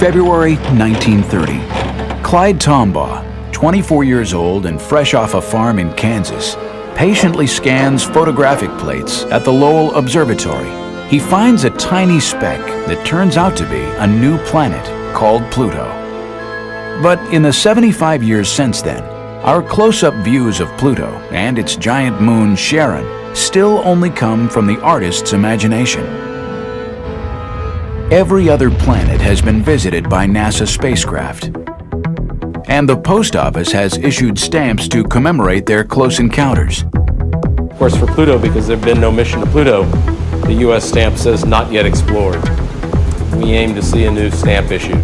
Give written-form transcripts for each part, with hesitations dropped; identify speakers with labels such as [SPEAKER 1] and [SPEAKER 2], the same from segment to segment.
[SPEAKER 1] February 1930. Clyde Tombaugh, 24 years old and fresh off a farm in Kansas, patiently scans photographic plates at the Lowell Observatory. He finds a tiny speck that turns out to be a new planet called Pluto. But in the 75 years since then, our close-up views of Pluto and its giant moon Charon still only come from the artist's imagination. Every other planet has been visited by NASA spacecraft, and the post office has issued stamps to commemorate their close encounters.
[SPEAKER 2] Of course, for Pluto, because there have been no mission to Pluto, the U.S. stamp says not yet explored. We aim to see a new stamp issued.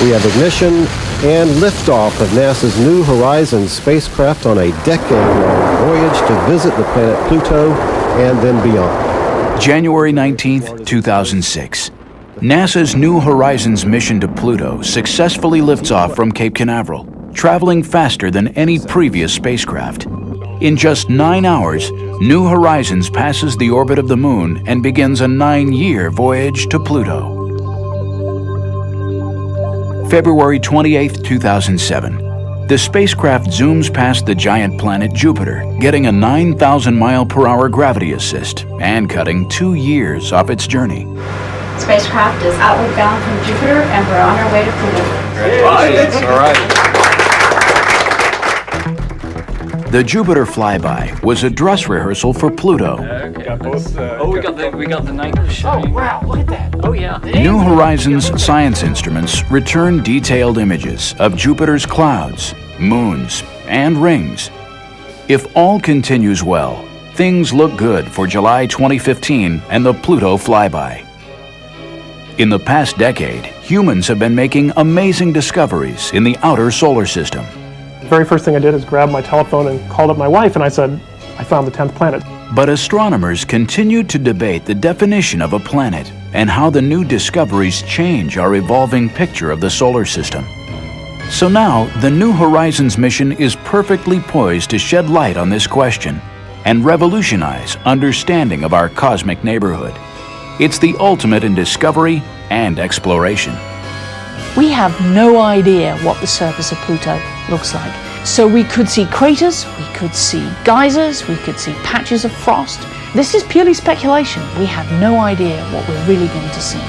[SPEAKER 3] We have ignition and liftoff of NASA's New Horizons spacecraft on a decade-long voyage to visit the planet Pluto and then beyond.
[SPEAKER 1] January 19th, 2006. NASA's New Horizons mission to Pluto successfully lifts off from Cape Canaveral, traveling faster than any previous spacecraft. In just 9 hours, New Horizons passes the orbit of the Moon and begins a 9-year voyage to Pluto. February 28, 2007. The spacecraft zooms past the giant planet Jupiter, getting a 9,000-mile-per-hour gravity assist and cutting 2 years off its journey.
[SPEAKER 4] Spacecraft is outward bound from Jupiter, and we're on our way to Pluto.
[SPEAKER 2] All right.
[SPEAKER 1] The Jupiter flyby was a dress rehearsal for Pluto.
[SPEAKER 5] We got the night showing.
[SPEAKER 6] Oh wow, look at that.
[SPEAKER 5] Oh yeah.
[SPEAKER 1] New Horizons science instruments return detailed images of Jupiter's clouds, moons, and rings. If all continues well, things look good for July 2015 and the Pluto flyby. In the past decade, humans have been making amazing discoveries in the outer solar system.
[SPEAKER 6] The very first thing I did is grab my telephone and called up my wife, and I said, I found the 10th planet.
[SPEAKER 1] But astronomers continue to debate the definition of a planet and how the new discoveries change our evolving picture of the solar system. So now, the New Horizons mission is perfectly poised to shed light on this question and revolutionize understanding of our cosmic neighborhood. It's the ultimate in discovery and exploration.
[SPEAKER 7] We have no idea what the surface of Pluto looks like. So we could see craters, we could see geysers, we could see patches of frost. This is purely speculation. We have no idea what we're really going to see.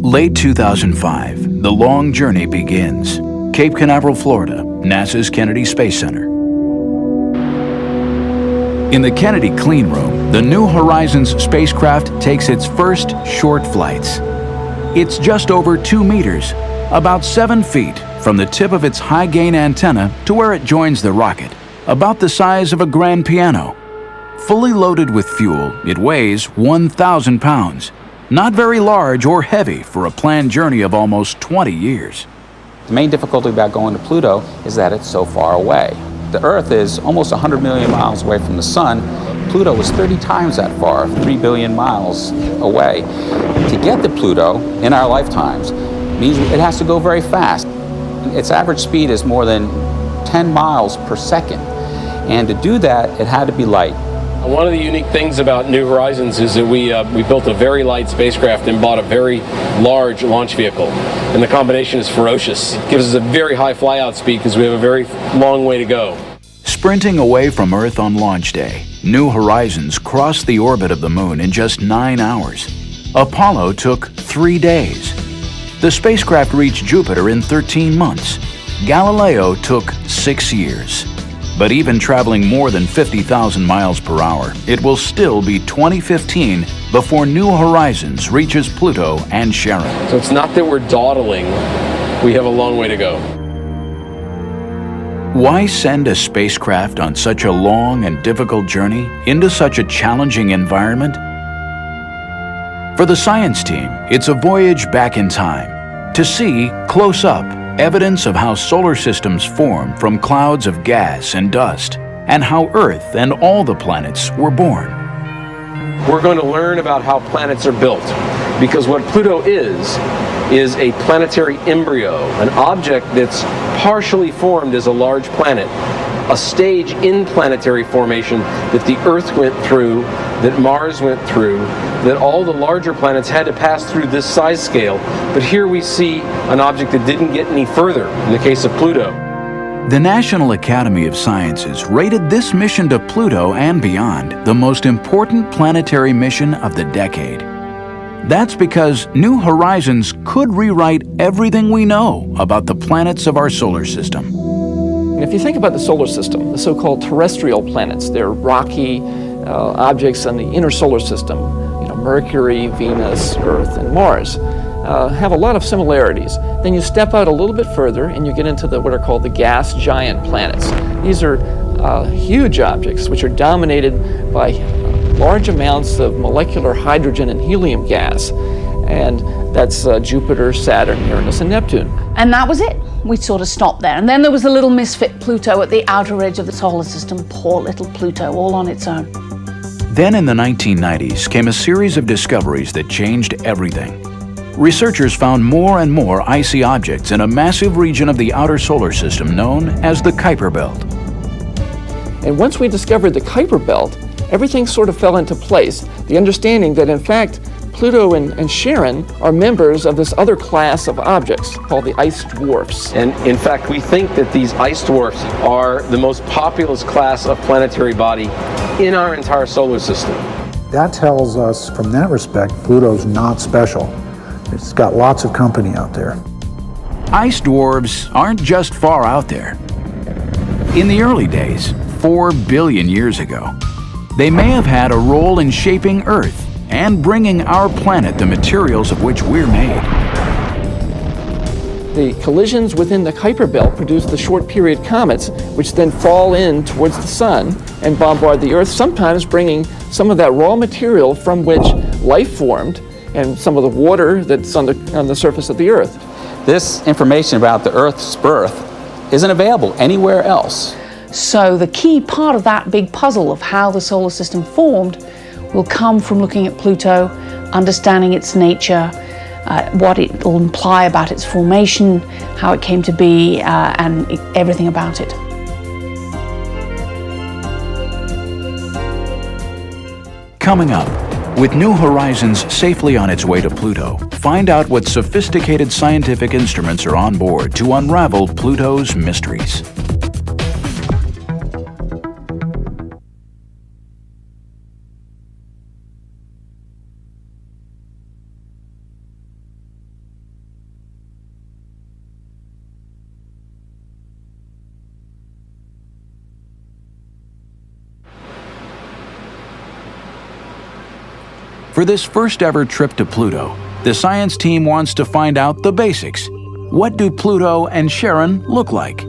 [SPEAKER 1] Late 2005, the long journey begins. Cape Canaveral, Florida, NASA's Kennedy Space Center. In the Kennedy clean room, the New Horizons spacecraft takes its first short flights. It's just over 2 meters, about 7 feet from the tip of its high-gain antenna to where it joins the rocket, about the size of a grand piano. Fully loaded with fuel, it weighs 1,000 pounds. Not very large or heavy for a planned journey of almost 20 years.
[SPEAKER 8] The main difficulty about going to Pluto is that it's so far away. The Earth is almost 100 million miles away from the Sun. Pluto is 30 times that far, 3 billion miles away. To get to Pluto in our lifetimes means it has to go very fast. Its average speed is more than 10 miles per second. And to do that, it had to be light.
[SPEAKER 2] One of the unique things about New Horizons is that we built a very light spacecraft and bought a very large launch vehicle. And the combination is ferocious. It gives us a very high flyout speed because we have a very long way to go.
[SPEAKER 1] Sprinting away from Earth on launch day, New Horizons crossed the orbit of the Moon in just 9 hours. Apollo took 3 days. The spacecraft reached Jupiter in 13 months. Galileo took 6 years. But even traveling more than 50,000 miles per hour, it will still be 2015 before New Horizons reaches Pluto and Charon.
[SPEAKER 2] So it's not that we're dawdling, we have a long way to go.
[SPEAKER 1] Why send a spacecraft on such a long and difficult journey into such a challenging environment? For the science team, it's a voyage back in time to see, close up, evidence of how solar systems form from clouds of gas and dust, and how Earth and all the planets were born.
[SPEAKER 2] We're going to learn about how planets are built. Because what Pluto is a planetary embryo, an object that's partially formed as a large planet, a stage in planetary formation that the Earth went through, that Mars went through, that all the larger planets had to pass through this size scale. But here we see an object that didn't get any further in the case of Pluto.
[SPEAKER 1] The National Academy of Sciences rated this mission to Pluto and beyond the most important planetary mission of the decade. That's because New Horizons could rewrite everything we know about the planets of our solar system.
[SPEAKER 5] And if you think about the solar system, the so-called terrestrial planets, they're rocky objects in the inner solar system, Mercury, Venus, Earth, and Mars, have a lot of similarities. Then you step out a little bit further and you get into what are called the gas giant planets. These are huge objects which are dominated by large amounts of molecular hydrogen and helium gas. And that's Jupiter, Saturn, Uranus, and Neptune.
[SPEAKER 7] And that was it. We sort of stopped there. And then there was the little misfit Pluto at the outer edge of the solar system. Poor little Pluto, all on its own.
[SPEAKER 1] Then in the 1990s came a series of discoveries that changed everything. Researchers found more and more icy objects in a massive region of the outer solar system known as the Kuiper Belt.
[SPEAKER 5] And once we discovered the Kuiper Belt, everything sort of fell into place. The understanding that, in fact, Pluto and Charon are members of this other class of objects called the ice dwarfs.
[SPEAKER 2] And in fact, we think that these ice dwarfs are the most populous class of planetary body in our entire solar system.
[SPEAKER 9] That tells us, from that respect, Pluto's not special. It's got lots of company out there.
[SPEAKER 1] Ice dwarfs aren't just far out there. In the early days, 4 billion years ago, they may have had a role in shaping Earth and bringing our planet the materials of which we're made.
[SPEAKER 5] The collisions within the Kuiper Belt produce the short period comets, which then fall in towards the sun and bombard the Earth, sometimes bringing some of that raw material from which life formed and some of the water that's on the surface of the Earth.
[SPEAKER 8] This information about the Earth's birth isn't available anywhere else.
[SPEAKER 7] So the key part of that big puzzle of how the solar system formed will come from looking at Pluto, understanding its nature, what it will imply about its formation, how it came to be, and everything about it.
[SPEAKER 1] Coming up, with New Horizons safely on its way to Pluto, find out what sophisticated scientific instruments are on board to unravel Pluto's mysteries. For this first ever trip to Pluto, the science team wants to find out the basics. What do Pluto and Charon look like?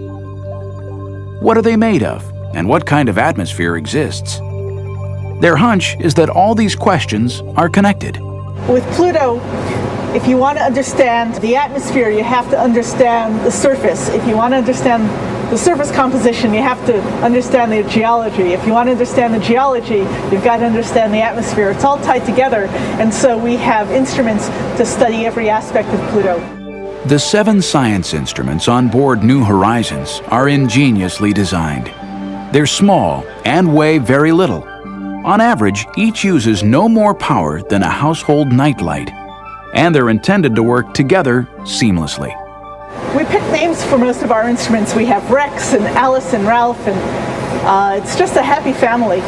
[SPEAKER 1] What are they made of? And what kind of atmosphere exists? Their hunch is that all these questions are connected.
[SPEAKER 10] With Pluto, if you want to understand the atmosphere, you have to understand the surface. If you want to understand the surface composition, you have to understand the geology. If you want to understand the geology, you've got to understand the atmosphere. It's all tied together, and so we have instruments to study every aspect of Pluto.
[SPEAKER 1] The 7 science instruments on board New Horizons are ingeniously designed. They're small and weigh very little. On average, each uses no more power than a household nightlight, and they're intended to work together seamlessly.
[SPEAKER 10] We picked names for most of our instruments. We have Rex and Alice and Ralph, and it's just a happy family.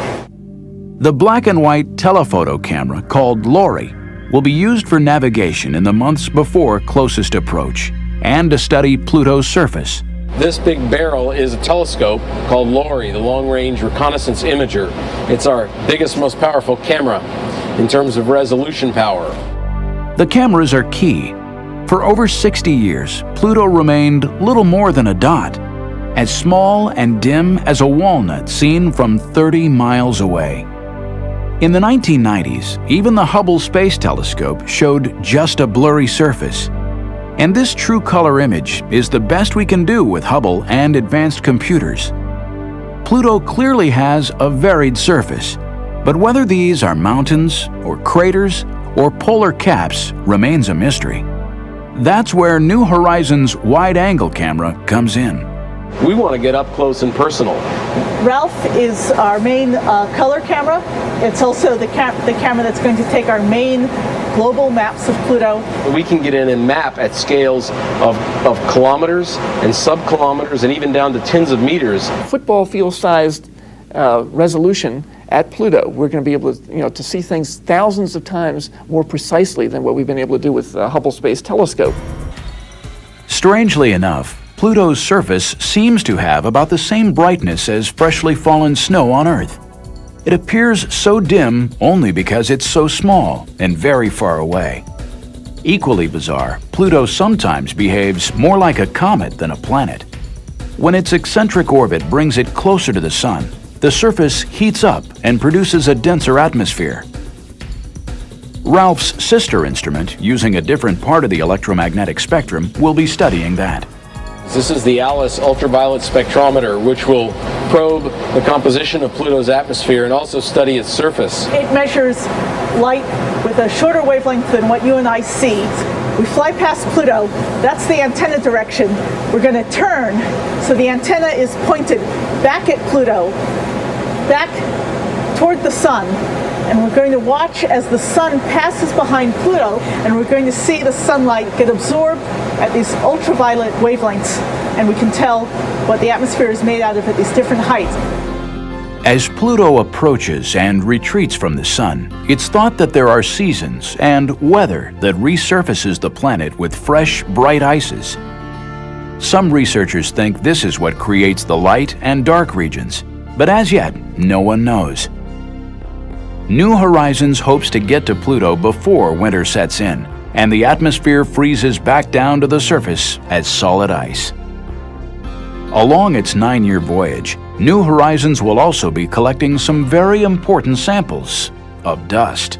[SPEAKER 1] The black and white telephoto camera called Lori will be used for navigation in the months before closest approach and to study Pluto's surface.
[SPEAKER 2] This big barrel is a telescope called LORI, the Long Range Reconnaissance Imager. It's our biggest, most powerful camera in terms of resolution power.
[SPEAKER 1] The cameras are key. For over 60 years, Pluto remained little more than a dot, as small and dim as a walnut seen from 30 miles away. In the 1990s, even the Hubble Space Telescope showed just a blurry surface. And this true color image is the best we can do with Hubble and advanced computers. Pluto clearly has a varied surface, but whether these are mountains or craters or polar caps remains a mystery. That's where New Horizons wide-angle camera comes in.
[SPEAKER 2] We want to get up close and personal.
[SPEAKER 10] Ralph is our main color camera. It's also the camera that's going to take our main global maps of Pluto.
[SPEAKER 2] We can get in and map at scales of kilometers and sub-kilometers and even down to tens of meters.
[SPEAKER 5] Football field-sized resolution at Pluto. We're going to be able to, to see things thousands of times more precisely than what we've been able to do with the Hubble Space Telescope.
[SPEAKER 1] Strangely enough, Pluto's surface seems to have about the same brightness as freshly fallen snow on Earth. It appears so dim only because it's so small and very far away. Equally bizarre, Pluto sometimes behaves more like a comet than a planet. When its eccentric orbit brings it closer to the Sun, the surface heats up and produces a denser atmosphere. Ralph's sister instrument, using a different part of the electromagnetic spectrum, will be studying that.
[SPEAKER 2] This is the ALICE ultraviolet spectrometer, which will probe the composition of Pluto's atmosphere and also study its surface.
[SPEAKER 10] It measures light with a shorter wavelength than what you and I see. We fly past Pluto, that's the antenna direction. We're going to turn, so the antenna is pointed back at Pluto, back toward the Sun. And we're going to watch as the Sun passes behind Pluto, and we're going to see the sunlight get absorbed at these ultraviolet wavelengths, and we can tell what the atmosphere is made out of at these different heights.
[SPEAKER 1] As Pluto approaches and retreats from the Sun, it's thought that there are seasons and weather that resurfaces the planet with fresh, bright ices. Some researchers think this is what creates the light and dark regions, but as yet, no one knows. New Horizons hopes to get to Pluto before winter sets in, and the atmosphere freezes back down to the surface as solid ice. Along its 9-year voyage, New Horizons will also be collecting some very important samples of dust.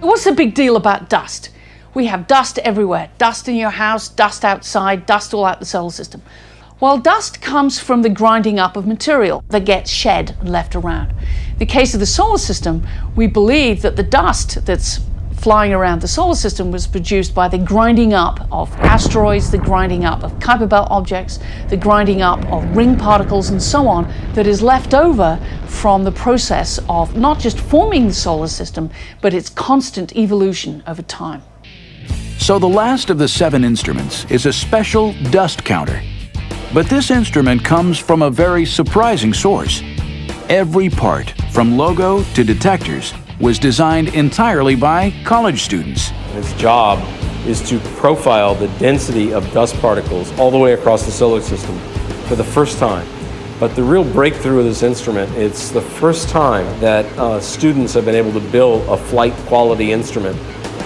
[SPEAKER 7] What's the big deal about dust? We have dust everywhere. Dust in your house, dust outside, dust all out the solar system. Well, dust comes from the grinding up of material that gets shed and left around. In the case of the solar system, we believe that the dust that's flying around the solar system was produced by the grinding up of asteroids, the grinding up of Kuiper Belt objects, the grinding up of ring particles and so on, that is left over from the process of not just forming the solar system, but its constant evolution over time.
[SPEAKER 1] So the last of the 7 instruments is a special dust counter. But this instrument comes from a very surprising source. Every part, from logo to detectors, was designed entirely by college students.
[SPEAKER 2] Its job is to profile the density of dust particles all the way across the solar system for the first time. But the real breakthrough of this instrument, it's the first time that students have been able to build a flight quality instrument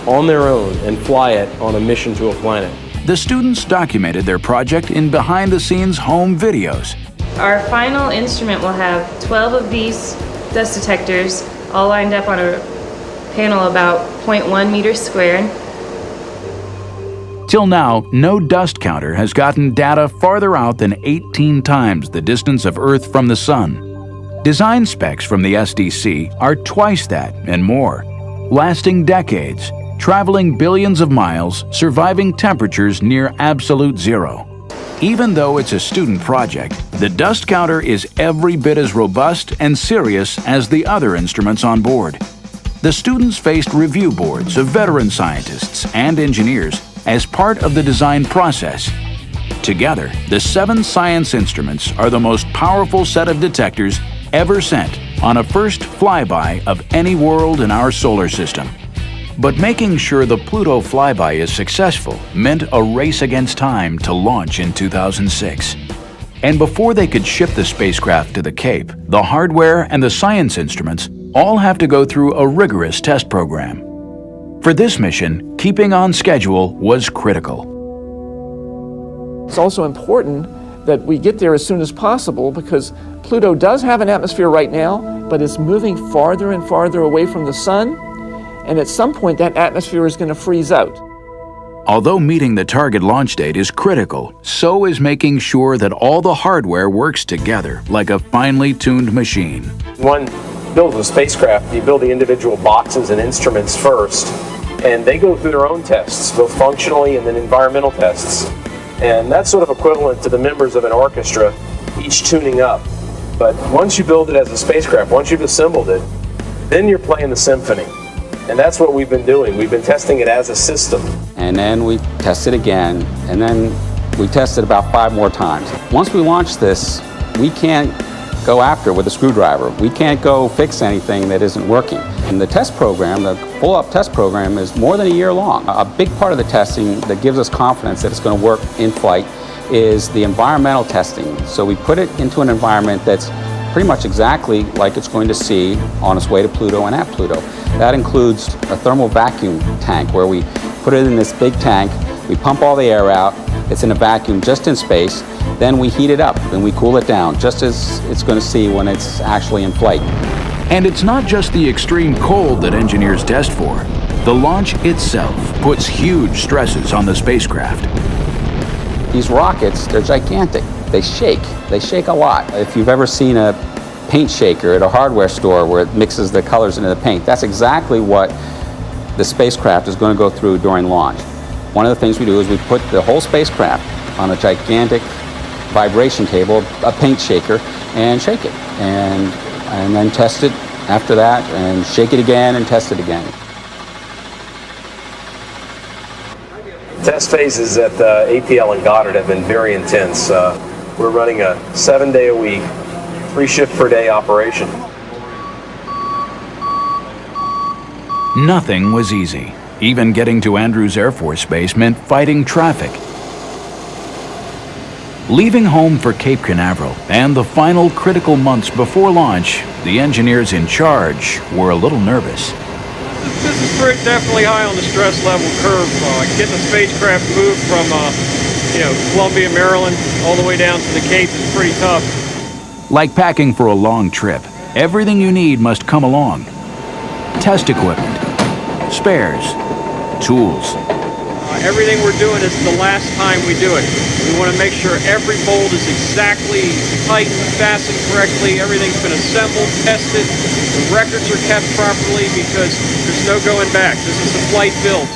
[SPEAKER 2] on their own and fly it on a mission to a planet.
[SPEAKER 1] The students documented their project in behind-the-scenes home videos.
[SPEAKER 11] Our final instrument will have 12 of these dust detectors all lined up on a panel about 0.1 meters squared.
[SPEAKER 1] Till now, no dust counter has gotten data farther out than 18 times the distance of Earth from the Sun. Design specs from the SDC are twice that and more, lasting decades, traveling billions of miles, surviving temperatures near absolute zero. Even though it's a student project, the dust counter is every bit as robust and serious as the other instruments on board. The students faced review boards of veteran scientists and engineers as part of the design process. Together, the 7 science instruments are the most powerful set of detectors ever sent on a first flyby of any world in our solar system. But making sure the Pluto flyby is successful meant a race against time to launch in 2006. And before they could ship the spacecraft to the Cape, the hardware and the science instruments all have to go through a rigorous test program. For this mission, keeping on schedule was critical.
[SPEAKER 5] It's also important that we get there as soon as possible because Pluto does have an atmosphere right now, but it's moving farther and farther away from the Sun. And at some point, that atmosphere is going to freeze out.
[SPEAKER 1] Although meeting the target launch date is critical, so is making sure that all the hardware works together like a finely tuned machine.
[SPEAKER 2] One builds a spacecraft, you build the individual boxes and instruments first, And they go through their own tests, both functionally and then environmental tests. And that's sort of equivalent to the members of an orchestra, each tuning up. But once you build it as a spacecraft, once you've assembled it, then you're playing the symphony. And that's what we've been doing. We've been testing it as a system.
[SPEAKER 8] And then we test it again, and then we test it about 5 more times. Once we launch this, we can't go after it with a screwdriver. We can't go fix anything that isn't working. And the test program, the full-up test program, is more than a year long. A big part of the testing that gives us confidence that it's going to work in flight is the environmental testing. So we put it into an environment that's pretty much exactly like it's going to see on its way to Pluto and at Pluto. That includes a thermal vacuum tank where we put it in this big tank, we pump all the air out, it's in a vacuum just in space, then we heat it up and we cool it down just as it's going to see when it's actually in flight.
[SPEAKER 1] And it's not just the extreme cold that engineers test for. The launch itself puts huge stresses on the spacecraft.
[SPEAKER 8] These rockets, they're gigantic. They shake a lot. If you've ever seen a paint shaker at a hardware store where it mixes the colors into the paint, that's exactly what the spacecraft is going to go through during launch. One of the things we do is we put the whole spacecraft on a gigantic vibration table, a paint shaker, and shake it. And then test it after that, and shake it again and test it again.
[SPEAKER 2] Test phases at APL and Goddard have been very intense. We're running a 7-day-a-week, 3-shift-per-day operation.
[SPEAKER 1] Nothing was easy. Even getting to Andrews Air Force Base meant fighting traffic. Leaving home for Cape Canaveral and the final critical months before launch, the engineers in charge were a little nervous.
[SPEAKER 12] This is definitely high on the stress level curve. Getting the spacecraft moved from Columbia, Maryland, all the way down to the Cape is pretty tough.
[SPEAKER 1] Like packing for a long trip, everything you need must come along. Test equipment, spares, tools.
[SPEAKER 12] Everything we're doing is the last time we do it. We want to make sure every bolt is exactly tight and fastened correctly. Everything's been assembled, tested. The records are kept properly because there's no going back. This is a flight build.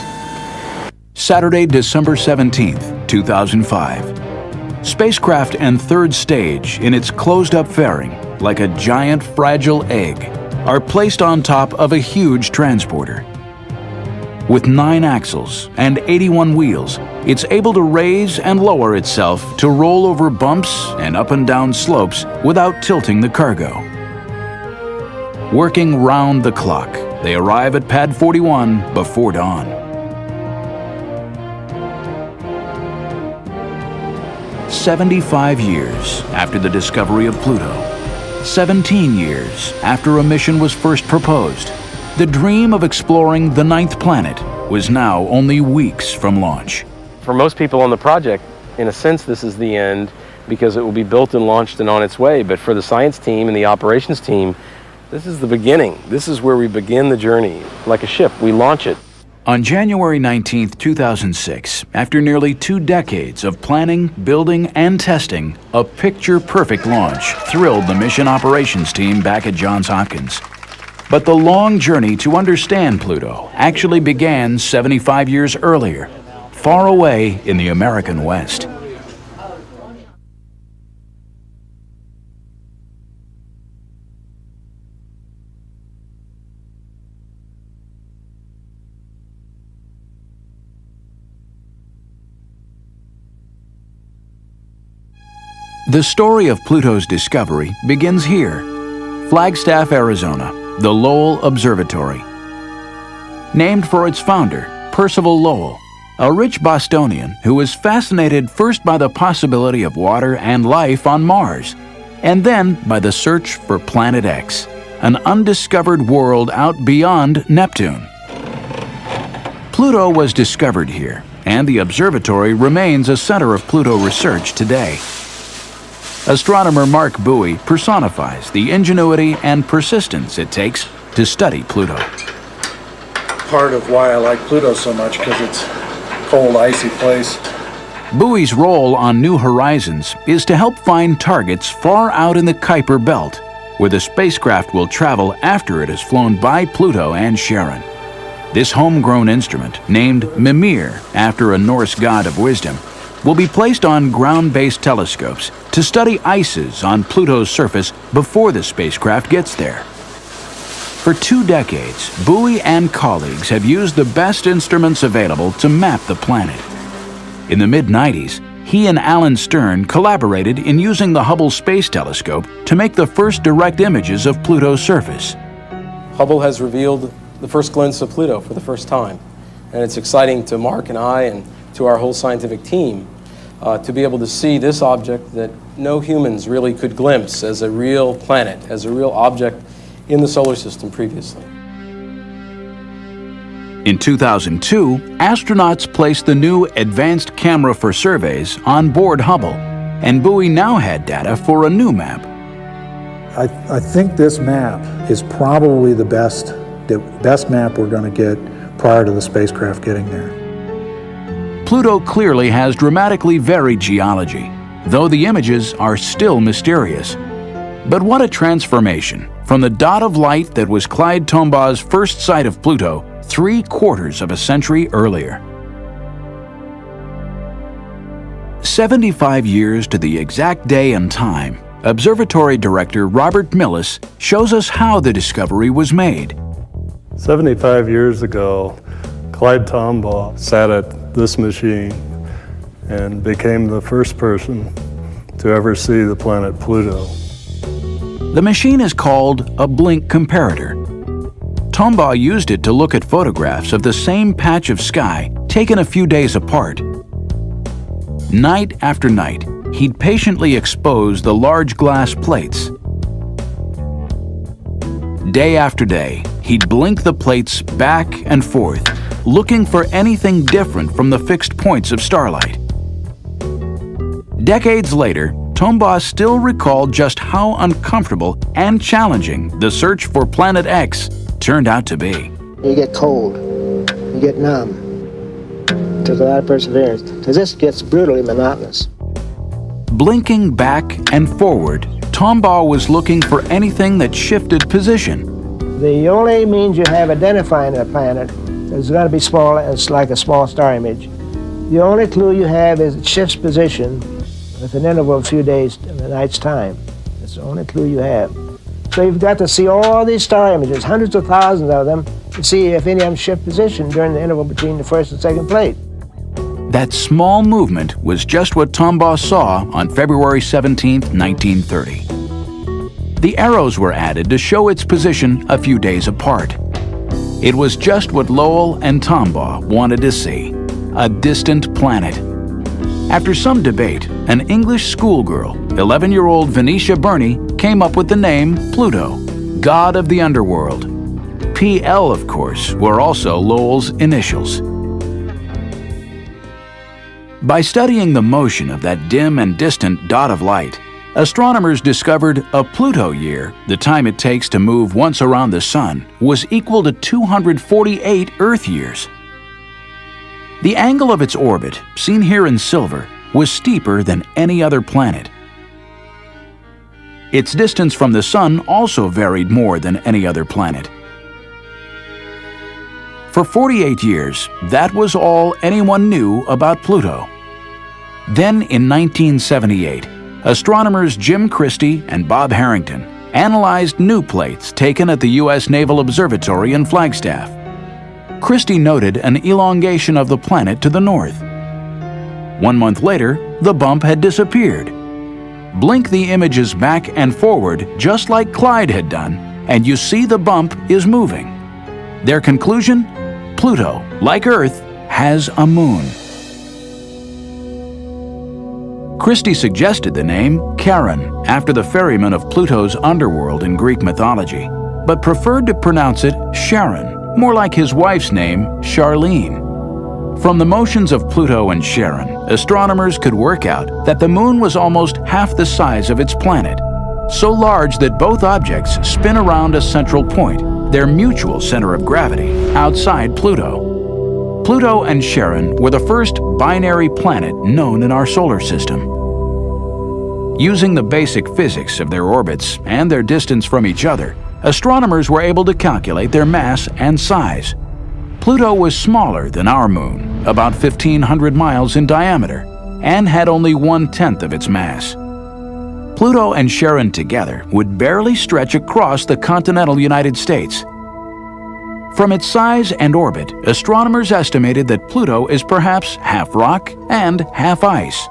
[SPEAKER 1] Saturday, December 17th, 2005. Spacecraft and third stage in its closed-up fairing, like a giant fragile egg, are placed on top of a huge transporter. With 9 axles and 81 wheels, it's able to raise and lower itself to roll over bumps and up and down slopes without tilting the cargo. Working round the clock, they arrive at Pad 41 before dawn. 75 years after the discovery of Pluto, 17 years after a mission was first proposed, the dream of exploring the 9th planet was now only weeks from launch.
[SPEAKER 2] For most people on the project, in a sense, this is the end because it will be built and launched and on its way. But for the science team and the operations team, this is the beginning. This is where we begin the journey. Like a ship, we launch it.
[SPEAKER 1] On January 19, 2006, after nearly 2 decades of planning, building, and testing, a picture-perfect launch thrilled the mission operations team back at Johns Hopkins. But the long journey to understand Pluto actually began 75 years earlier, far away in the American West. The story of Pluto's discovery begins here, Flagstaff, Arizona, the Lowell Observatory. Named for its founder, Percival Lowell, a rich Bostonian who was fascinated first by the possibility of water and life on Mars, and then by the search for Planet X, an undiscovered world out beyond Neptune. Pluto was discovered here, and the observatory remains a center of Pluto research today. Astronomer Mark Bowie personifies the ingenuity and persistence it takes to study Pluto.
[SPEAKER 9] Part of why I like Pluto so much, because it's a cold, icy place.
[SPEAKER 1] Bowie's role on New Horizons is to help find targets far out in the Kuiper Belt, where the spacecraft will travel after it has flown by Pluto and Charon. This homegrown instrument, named Mimir after a Norse god of wisdom, will be placed on ground-based telescopes to study ices on Pluto's surface before the spacecraft gets there. For 2 decades, Bowie and colleagues have used the best instruments available to map the planet. In the mid-90s, he and Alan Stern collaborated in using the Hubble Space Telescope to make the first direct images of Pluto's surface.
[SPEAKER 2] Hubble has revealed the first glimpse of Pluto for the first time. And it's exciting to Mark and I and to our whole scientific team to be able to see this object that no humans really could glimpse as a real planet, as a real object in the solar system previously.
[SPEAKER 1] In 2002, astronauts placed the new Advanced Camera for Surveys on board Hubble, and Bowie now had data for a new map.
[SPEAKER 9] I think this map is probably the best map we're going to get prior to the spacecraft getting there.
[SPEAKER 1] Pluto clearly has dramatically varied geology, though the images are still mysterious. But what a transformation from the dot of light that was Clyde Tombaugh's first sight of Pluto 3/4 of a century earlier. 75 years to the exact day and time, Observatory Director Robert Millis shows us how the discovery was made.
[SPEAKER 13] 75 years ago, Clyde Tombaugh sat at this machine and became the first person to ever see the planet Pluto.
[SPEAKER 1] The machine is called a blink comparator. Tombaugh used it to look at photographs of the same patch of sky taken a few days apart. Night after night, he'd patiently expose the large glass plates. Day after day, he'd blink the plates back and forth, looking for anything different from the fixed points of starlight. Decades later, Tombaugh still recalled just how uncomfortable and challenging the search for Planet X turned out to be.
[SPEAKER 14] You get cold, you get numb. It takes a lot of perseverance, because this gets brutally monotonous.
[SPEAKER 1] Blinking back and forward, Tombaugh was looking for anything that shifted position.
[SPEAKER 14] The only means you have identifying a planet is going to be small, it's like a small star image. The only clue you have is it shifts position with an interval of a few days in the night's time. That's the only clue you have. So you've got to see all these star images, hundreds of thousands of them, to see if any of them shift position during the interval between the first and second plate.
[SPEAKER 1] That small movement was just what Tombaugh saw on February 17, 1930. The arrows were added to show its position a few days apart. It was just what Lowell and Tombaugh wanted to see, a distant planet. After some debate, an English schoolgirl, 11-year-old Venetia Burney, came up with the name Pluto, god of the underworld. PL, of course, were also Lowell's initials. By studying the motion of that dim and distant dot of light, astronomers discovered a Pluto year, the time it takes to move once around the Sun, was equal to 248 Earth years. The angle of its orbit, seen here in silver, was steeper than any other planet. Its distance from the Sun also varied more than any other planet. For 48 years, that was all anyone knew about Pluto. Then, in 1978, astronomers Jim Christie and Bob Harrington analyzed new plates taken at the U.S. Naval Observatory in Flagstaff. Christie noted an elongation of the planet to the north. 1 month later, the bump had disappeared. Blink the images back and forward just like Clyde had done, and you see the bump is moving. Their conclusion? Pluto, like Earth, has a moon. Christie suggested the name Charon after the ferryman of Pluto's underworld in Greek mythology, but preferred to pronounce it Charon, more like his wife's name, Charlene. From the motions of Pluto and Charon, astronomers could work out that the moon was almost half the size of its planet, so large that both objects spin around a central point, their mutual center of gravity, outside Pluto. Pluto and Charon were the first binary planet known in our solar system. Using the basic physics of their orbits and their distance from each other, astronomers were able to calculate their mass and size. Pluto was smaller than our moon, about 1,500 miles in diameter, and had only 1/10 of its mass. Pluto and Charon together would barely stretch across the continental United States. From its size and orbit, astronomers estimated that Pluto is perhaps half rock and half ice.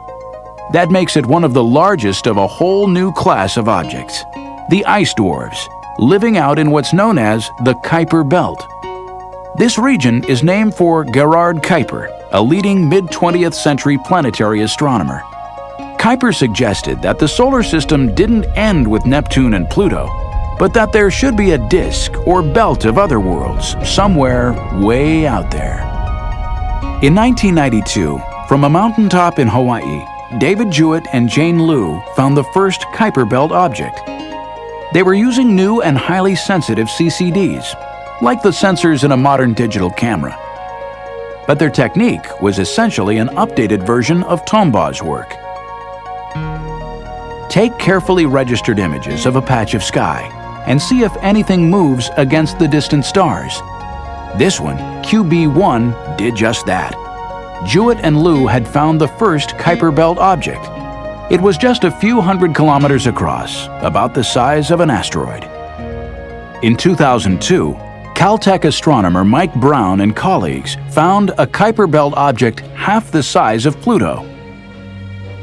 [SPEAKER 1] That makes it one of the largest of a whole new class of objects, the ice dwarfs, living out in what's known as the Kuiper Belt. This region is named for Gerard Kuiper, a leading mid-20th century planetary astronomer. Kuiper suggested that the solar system didn't end with Neptune and Pluto, but that there should be a disk or belt of other worlds somewhere way out there. In 1992, from a mountaintop in Hawaii, David Jewett and Jane Liu found the first Kuiper Belt object. They were using new and highly sensitive CCDs, like the sensors in a modern digital camera. But their technique was essentially an updated version of Tombaugh's work. Take carefully registered images of a patch of sky and see if anything moves against the distant stars. This one, QB1, did just that. Jewett and Liu had found the first Kuiper Belt object. It was just a few hundred kilometers across, about the size of an asteroid. In 2002, Caltech astronomer Mike Brown and colleagues found a Kuiper Belt object half the size of Pluto.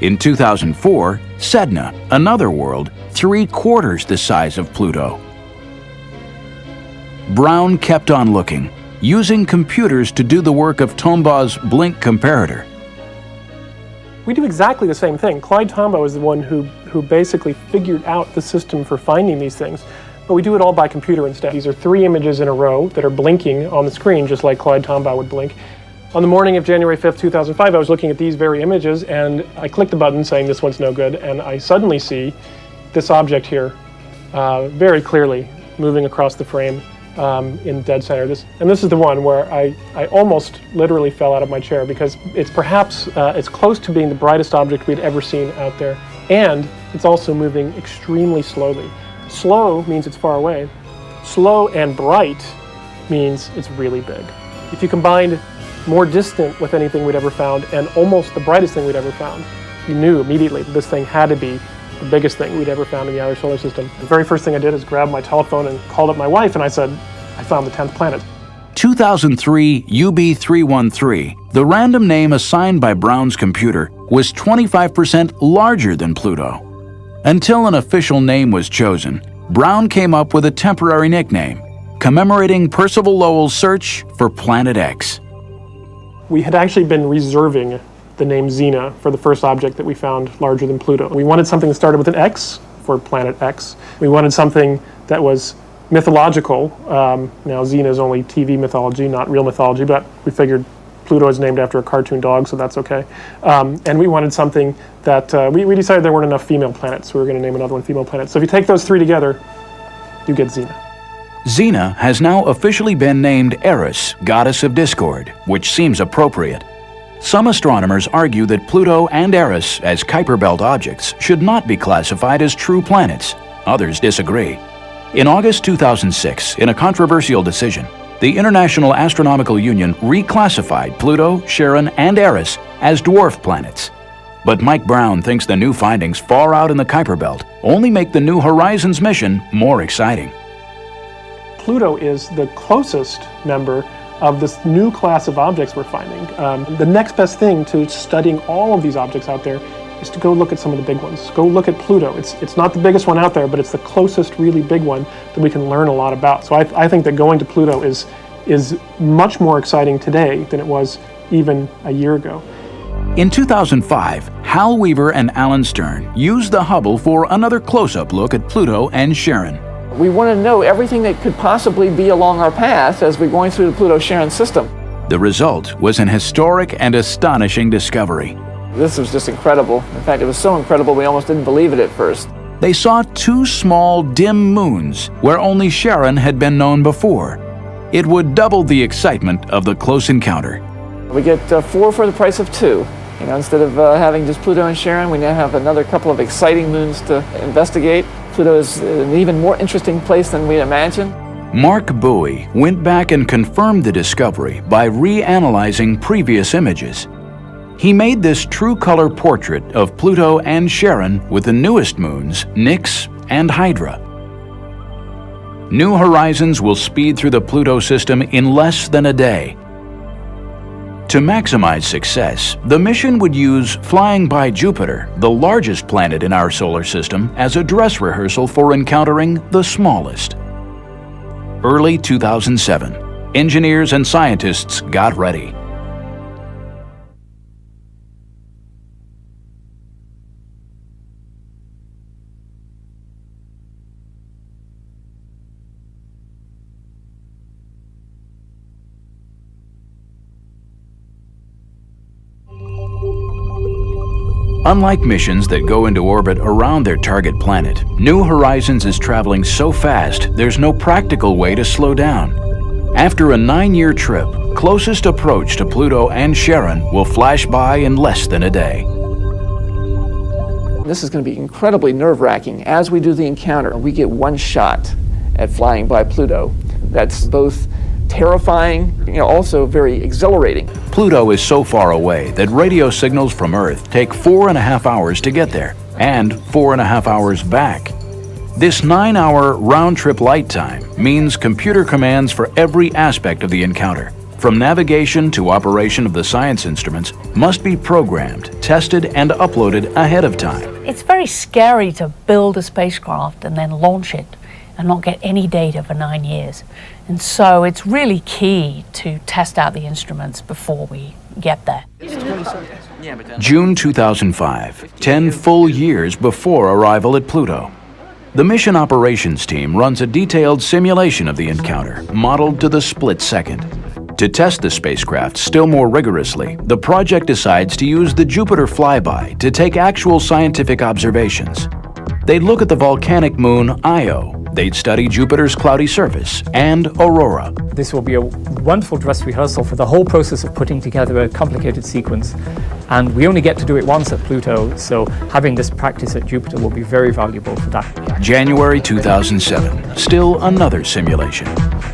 [SPEAKER 1] In 2004, Sedna, another world, 3/4 the size of Pluto. Brown kept on looking, using computers to do the work of Tombaugh's blink comparator.
[SPEAKER 6] We do exactly the same thing. Clyde Tombaugh is the one who basically figured out the system for finding these things, but we do it all by computer instead. These are 3 images in a row that are blinking on the screen, just like Clyde Tombaugh would blink. On the morning of January 5th, 2005, I was looking at these very images, and I clicked the button saying this one's no good, and I suddenly see this object here very clearly moving across the frame in dead center. This is the one where I almost literally fell out of my chair, because it's perhaps it's close to being the brightest object we'd ever seen out there, and it's also moving extremely slowly. Slow means it's far away. Slow and bright means it's really big. If you combined more distant with anything we'd ever found and almost the brightest thing we'd ever found, you knew immediately that this thing had to be the biggest thing we'd ever found in the outer solar system. The very first thing I did is grab my telephone and called up my wife, and I said, I found the 10th planet.
[SPEAKER 1] 2003 UB313, the random name assigned by Brown's computer, was 25% larger than Pluto. Until an official name was chosen, Brown came up with a temporary nickname, commemorating Percival Lowell's search for Planet X.
[SPEAKER 6] We had actually been reserving the name Xena for the first object that we found larger than Pluto. We wanted something that started with an X for Planet X. We wanted something that was mythological. Now Xena is only TV mythology, not real mythology, but we figured Pluto is named after a cartoon dog, so that's okay. And we wanted something that, we decided there weren't enough female planets, so we were going to name another one female planet. So if you take those 3 together, you get Xena.
[SPEAKER 1] Xena has now officially been named Eris, goddess of discord, which seems appropriate. Some astronomers argue that Pluto and Eris, as Kuiper Belt objects, should not be classified as true planets. Others disagree. In August 2006, in a controversial decision, the International Astronomical Union reclassified Pluto, Charon, and Eris as dwarf planets. But Mike Brown thinks the new findings far out in the Kuiper Belt only make the New Horizons mission more exciting.
[SPEAKER 6] Pluto is the closest member of this new class of objects we're finding. The next best thing to studying all of these objects out there is to go look at some of the big ones. Go look at Pluto. It's not the biggest one out there, but it's the closest really big one that we can learn a lot about. So I think that going to Pluto is much more exciting today than it was even a year ago.
[SPEAKER 1] In 2005, Hal Weaver and Alan Stern used the Hubble for another close-up look at Pluto and Charon.
[SPEAKER 5] We want to know everything that could possibly be along our path as we're going through the Pluto-Charon system.
[SPEAKER 1] The result was an historic and astonishing discovery.
[SPEAKER 5] This was just incredible. In fact, it was so incredible we almost didn't believe it at first.
[SPEAKER 1] They saw 2 small, dim moons where only Charon had been known before. It would double the excitement of the close encounter.
[SPEAKER 5] We get 4 for the price of 2. You know, instead of having just Pluto and Charon, we now have another couple of exciting moons to investigate. Pluto is an even more interesting place than we imagined.
[SPEAKER 1] Mark Bowie went back and confirmed the discovery by reanalyzing previous images. He made this true color portrait of Pluto and Charon with the newest moons, Nix and Hydra. New Horizons will speed through the Pluto system in less than a day. To maximize success, the mission would use flying by Jupiter, the largest planet in our solar system, as a dress rehearsal for encountering the smallest. Early 2007, engineers and scientists got ready. Unlike missions that go into orbit around their target planet, New Horizons is traveling so fast there's no practical way to slow down. After a 9-year trip, closest approach to Pluto and Charon will flash by in less than a day.
[SPEAKER 5] This is going to be incredibly nerve-wracking. As we do the encounter, we get one shot at flying by Pluto. That's both terrifying, also very exhilarating.
[SPEAKER 1] Pluto is so far away that radio signals from Earth take 4.5 hours to get there, and 4.5 hours back. This 9-hour round-trip light time means computer commands for every aspect of the encounter, from navigation to operation of the science instruments, must be programmed, tested, and uploaded ahead of time.
[SPEAKER 7] It's very scary to build a spacecraft and then launch it and not get any data for 9 years. And so it's really key to test out the instruments before we get there.
[SPEAKER 1] June 2005, 10 full years before arrival at Pluto. The mission operations team runs a detailed simulation of the encounter, modeled to the split second. To test the spacecraft still more rigorously, the project decides to use the Jupiter flyby to take actual scientific observations. They'd look at the volcanic moon Io. They'd study Jupiter's cloudy surface and aurora.
[SPEAKER 15] This will be a wonderful dress rehearsal for the whole process of putting together a complicated sequence. And we only get to do it once at Pluto, so having this practice at Jupiter will be very valuable for that.
[SPEAKER 1] January 2007, still another simulation.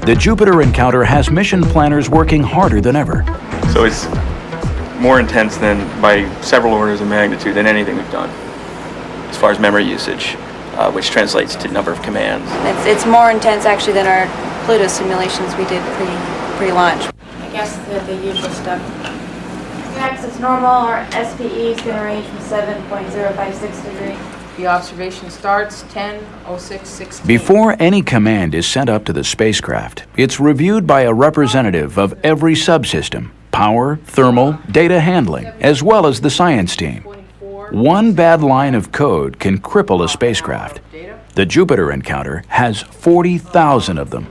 [SPEAKER 1] The Jupiter encounter has mission planners working harder than ever.
[SPEAKER 16] So it's more intense than by several orders of magnitude than anything we've done as far as memory usage, which translates to number of commands.
[SPEAKER 17] It's more intense actually than our Pluto simulations we did pre-launch.
[SPEAKER 4] I guess the usual stuff. Axis normal, our SPE is going to range from 7.056 degrees.
[SPEAKER 18] The observation starts 10:06:16.
[SPEAKER 1] Before any command is sent up to the spacecraft, it's reviewed by a representative of every subsystem, power, thermal, data handling, as well as the science team. One bad line of code can cripple a spacecraft. The Jupiter encounter has 40,000 of them.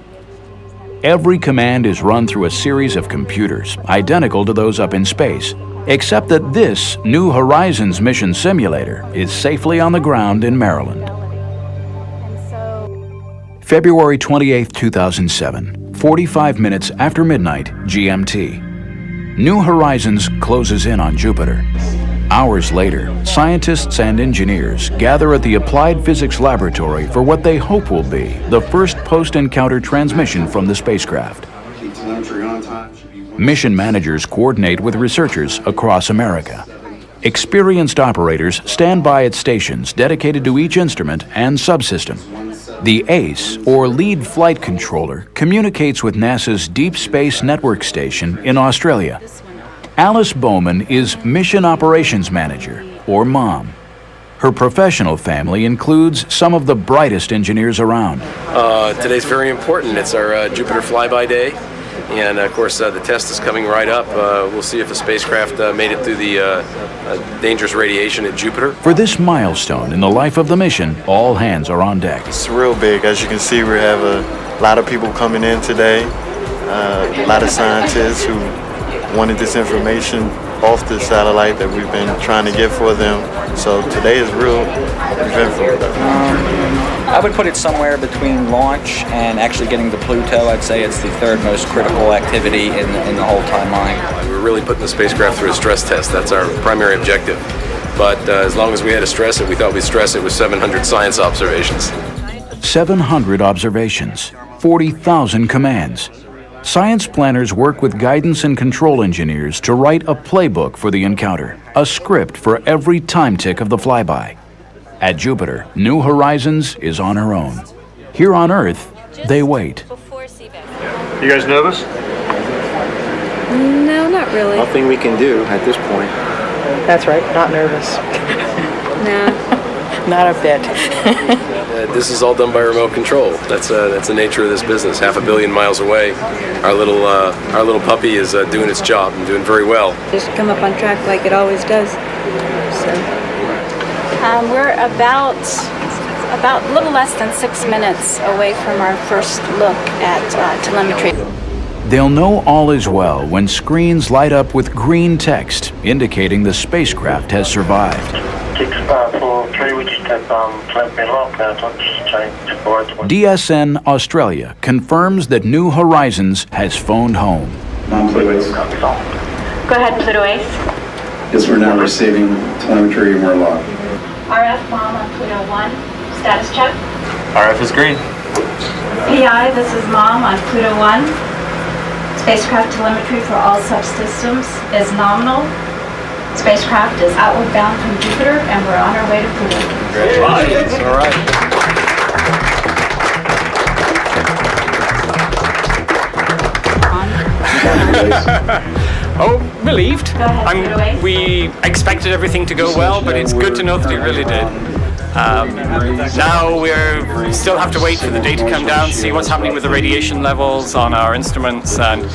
[SPEAKER 1] Every command is run through a series of computers, identical to those up in space, except that this New Horizons mission simulator is safely on the ground in Maryland. February 28, 2007, 45 minutes after midnight GMT. New Horizons closes in on Jupiter. Hours later, scientists and engineers gather at the Applied Physics Laboratory for what they hope will be the first post-encounter transmission from the spacecraft. Mission managers coordinate with researchers across America. Experienced operators stand by at stations dedicated to each instrument and subsystem. The ACE, or Lead Flight Controller, communicates with NASA's Deep Space Network Station in Australia. Alice Bowman is Mission Operations Manager, or MOM. Her professional family includes some of the brightest engineers around.
[SPEAKER 2] Today's very important. It's our Jupiter flyby day. And of course, the test is coming right up. We'll see if the spacecraft made it through the dangerous radiation at Jupiter.
[SPEAKER 1] For this milestone in the life of the mission, all hands are on deck.
[SPEAKER 19] It's real big. As you can see, we have a lot of people coming in today, a lot of scientists who wanted this information off the satellite that we've been trying to get for them. So today is real eventful.
[SPEAKER 20] I would put it somewhere between launch and actually getting to Pluto. I'd say it's the third most critical activity in the whole timeline.
[SPEAKER 2] We're really putting the spacecraft through a stress test. That's our primary objective. But as long as we had to stress it, we thought we'd stress it with 700 science observations.
[SPEAKER 1] 700 observations. 40,000 commands. Science planners work with guidance and control engineers to write a playbook for the encounter, a script for every time tick of the flyby. At Jupiter, New Horizons is on her own. Here on Earth, they wait.
[SPEAKER 21] You guys nervous?
[SPEAKER 17] No, not really.
[SPEAKER 21] Nothing we can do at this point.
[SPEAKER 22] That's right, not nervous.
[SPEAKER 17] No.
[SPEAKER 22] Not a bit.
[SPEAKER 2] This is all done by remote control. That's the nature of this business. 500 million miles away, our little puppy is doing its job and doing very well.
[SPEAKER 17] Just come up on track like it always does. So.
[SPEAKER 23] We're about a little less than 6 minutes away from our first look at telemetry.
[SPEAKER 1] They'll know all is well when screens light up with green text indicating the spacecraft has survived. DSN Australia confirms that New Horizons has phoned home.
[SPEAKER 24] Pluto Ace.
[SPEAKER 23] Go ahead, Pluto Ace.
[SPEAKER 24] Yes, we're now receiving telemetry and we're locked.
[SPEAKER 23] RF mom on Pluto 1. Status check.
[SPEAKER 21] RF is green.
[SPEAKER 23] PI, this is mom on Pluto 1. Spacecraft telemetry for all subsystems is nominal. Spacecraft is outward bound from Jupiter, and we're on our way to Pluto.
[SPEAKER 21] Congratulations. All right.
[SPEAKER 25] Oh, relieved. We expected everything to go well, but it's good to know that it really did. Now we still have to wait for the data to come down, see what's happening with the radiation levels on our instruments, and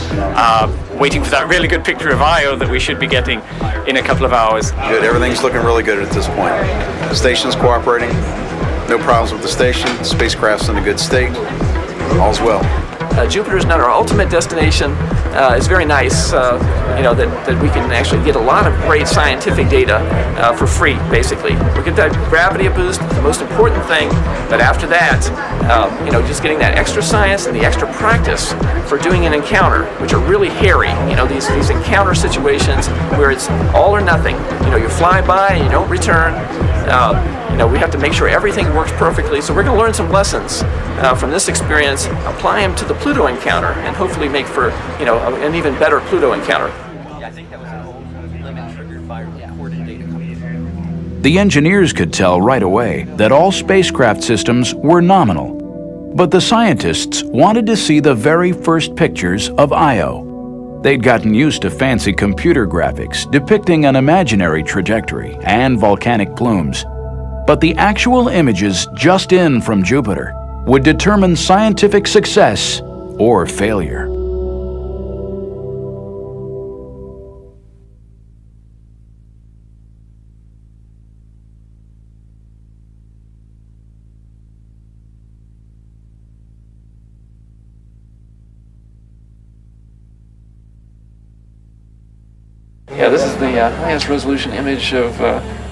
[SPEAKER 25] waiting for that really good picture of Io that we should be getting in a couple of hours.
[SPEAKER 26] Good, everything's looking really good at this point. The station's cooperating, no problems with the station, the spacecraft's in a good state, all's well.
[SPEAKER 5] Jupiter is not our ultimate destination. It's very nice, that we can actually get a lot of great scientific data for free, basically. We get that gravity boost, the most important thing, but after that, just getting that extra science and the extra practice for doing an encounter, which are really hairy. These encounter situations where it's all or nothing. You fly by and you don't return. We have to make sure everything works perfectly. So we're going to learn some lessons from this experience, apply them to the Pluto encounter, and hopefully make for an even better Pluto encounter.
[SPEAKER 1] The engineers could tell right away that all spacecraft systems were nominal. But the scientists wanted to see the very first pictures of Io. They'd gotten used to fancy computer graphics depicting an imaginary trajectory and volcanic plumes. But the actual images just in from Jupiter would determine scientific success or failure.
[SPEAKER 5] Yeah, this is the highest resolution image of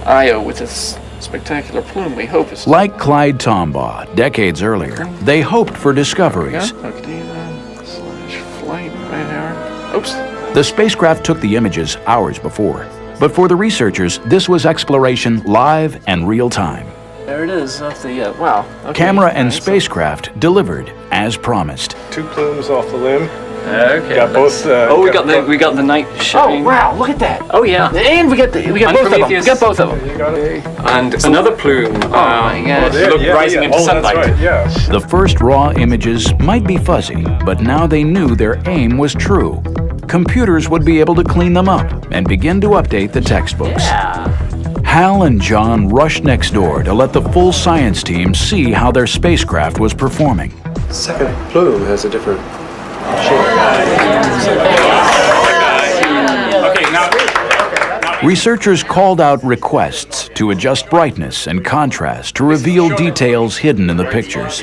[SPEAKER 5] Io with its spectacular plume, we hope.
[SPEAKER 1] Like Clyde Tombaugh decades earlier, they hoped for discoveries.
[SPEAKER 5] Flight right there. Oops.
[SPEAKER 1] The spacecraft took the images hours before, but for the researchers, this was exploration live and real time.
[SPEAKER 5] There it is, off the, wow. Okay.
[SPEAKER 1] Camera and spacecraft delivered as promised.
[SPEAKER 21] 2 plumes off the limb.
[SPEAKER 5] Okay.
[SPEAKER 21] Got both.
[SPEAKER 5] We got the night shipping.
[SPEAKER 22] Oh wow! Look at that.
[SPEAKER 5] Oh yeah.
[SPEAKER 22] And we got both of them. We got both of them.
[SPEAKER 25] And another plume.
[SPEAKER 5] Oh my gosh.
[SPEAKER 25] Rising into sunlight.
[SPEAKER 21] Right, yeah.
[SPEAKER 1] The first raw images might be fuzzy, but now they knew their aim was true. Computers would be able to clean them up and begin to update the textbooks.
[SPEAKER 22] Yeah.
[SPEAKER 1] Hal and John rushed next door to let the full science team see how their spacecraft was performing.
[SPEAKER 21] Second plume has a different shape.
[SPEAKER 1] Researchers called out requests to adjust brightness and contrast to reveal details hidden in the pictures.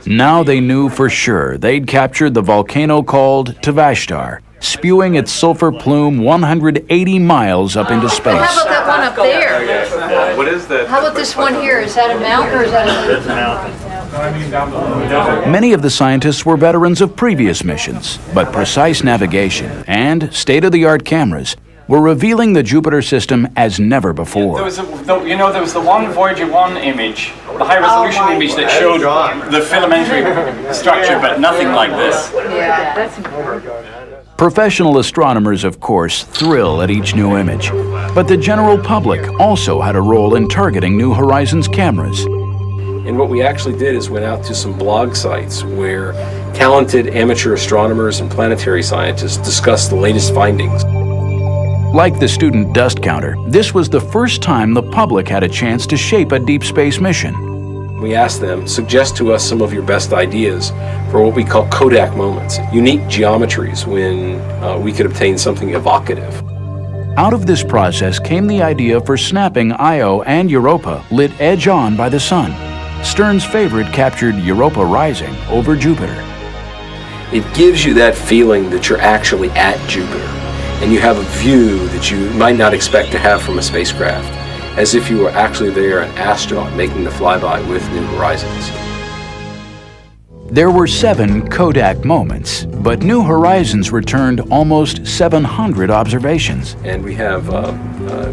[SPEAKER 1] Now they knew for sure they'd captured the volcano called Tvashtar, spewing its sulfur plume 180 miles up into space.
[SPEAKER 27] How about that one up there?
[SPEAKER 21] What is that?
[SPEAKER 27] How about this one here? Is that a mountain or is that a mountain?
[SPEAKER 1] Many of the scientists were veterans of previous missions, but precise navigation and state-of-the-art cameras were revealing the Jupiter system as never before.
[SPEAKER 25] There was the one Voyager 1 image, the high-resolution image that showed the filamentary structure, but nothing like this.
[SPEAKER 27] Yeah, that's
[SPEAKER 1] Professional astronomers, of course, thrill at each new image, but the general public also had a role in targeting New Horizons cameras.
[SPEAKER 2] And what we actually did is went out to some blog sites where talented amateur astronomers and planetary scientists discussed the latest findings.
[SPEAKER 1] Like the student dust counter, this was the first time the public had a chance to shape a deep space mission.
[SPEAKER 2] We asked them, suggest to us some of your best ideas for what we call Kodak moments, unique geometries when we could obtain something evocative.
[SPEAKER 1] Out of this process came the idea for snapping Io and Europa lit edge-on by the sun. Stern's favorite captured Europa rising over Jupiter.
[SPEAKER 2] It gives you that feeling that you're actually at Jupiter, and you have a view that you might not expect to have from a spacecraft, as if you were actually there, an astronaut making the flyby with New Horizons.
[SPEAKER 1] There were 7 Kodak moments, but New Horizons returned almost 700 observations.
[SPEAKER 2] And we have